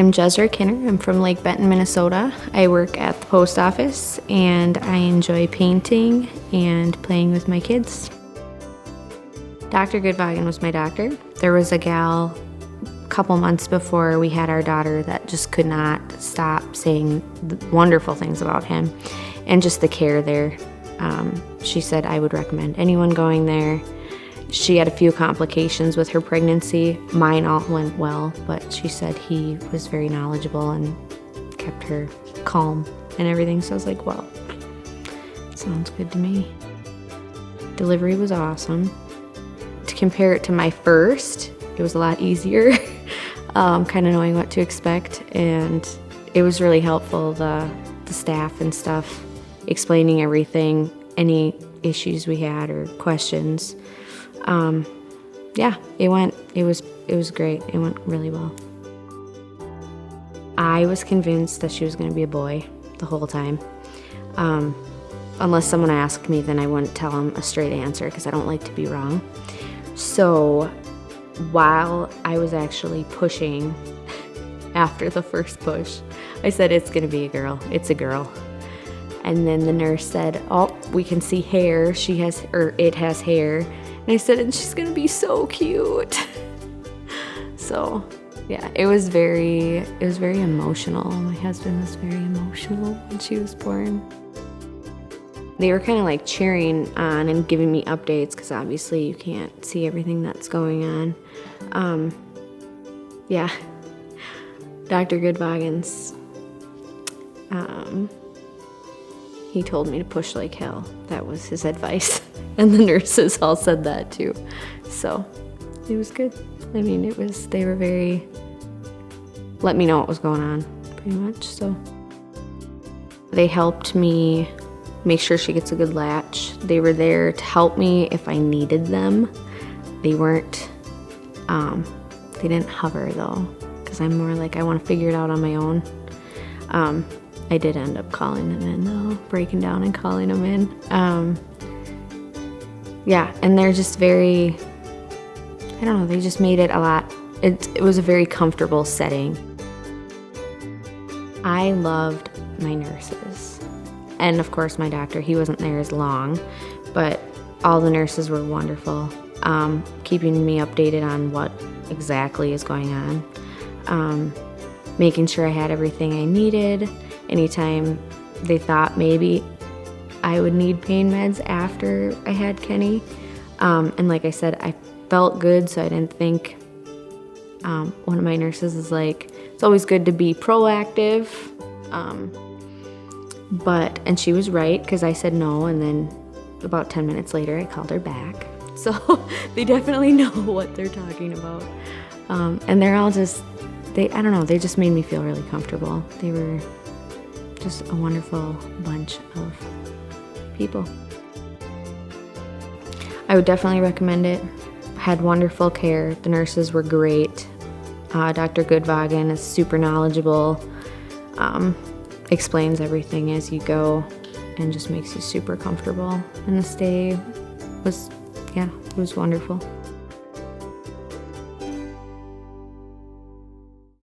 I'm Jezra Kinner. I'm from Lake Benton, Minnesota. I work at the post office and I enjoy painting and playing with my kids. Dr. Goodwagen was my doctor. There was a gal a couple months before we had our daughter that just could not stop saying wonderful things about him and just the care there. She said I would recommend anyone going there. She had a few complications with her pregnancy. Mine all went well, but she said he was very knowledgeable and kept her calm and everything. So I was like, well, sounds good to me. Delivery was awesome. To compare it to my first, it was a lot easier, kind of knowing what to expect, and it was really helpful, the staff and stuff, explaining everything, any issues we had or questions. Yeah, it was great. It went really well. I was convinced that she was going to be a boy the whole time. Unless someone asked me, then I wouldn't tell them a straight answer because I don't like to be wrong. So while I was actually pushing after the first push, I said, it's going to be a girl. It's a girl. And then the nurse said, oh, we can see hair. It has hair. And I said, and she's gonna be so cute. So yeah, it was very emotional. My husband was very emotional when she was born. They were kind of like cheering on and giving me updates because obviously you can't see everything that's going on. Yeah, Dr. Goodwagen's, he told me to push like hell. That was his advice. And the nurses all said that too. So it was good. I mean, they were very, let me know what was going on, pretty much. So they helped me make sure she gets a good latch. They were there to help me if I needed them. They weren't, they didn't hover though, because I'm more like, I want to figure it out on my own. I did end up calling them in though, breaking down and calling them in. Yeah, and they're just very, I don't know, they just made it a lot, it was a very comfortable setting. I loved my nurses. And of course my doctor, he wasn't there as long, but all the nurses were wonderful, keeping me updated on what exactly is going on, making sure I had everything I needed. Anytime they thought maybe I would need pain meds after I had Kenny. And like I said, I felt good, so I didn't think, one of my nurses is like, it's always good to be proactive. And she was right, because I said no, and then about 10 minutes later, I called her back. So they definitely know what they're talking about. And they're all just, I don't know, they just made me feel really comfortable. They were just a wonderful bunch of people. I would definitely recommend it. Had wonderful care. The nurses were great. Dr. Goodwagen is super knowledgeable, explains everything as you go, and just makes you super comfortable. And the stay was, yeah, it was wonderful.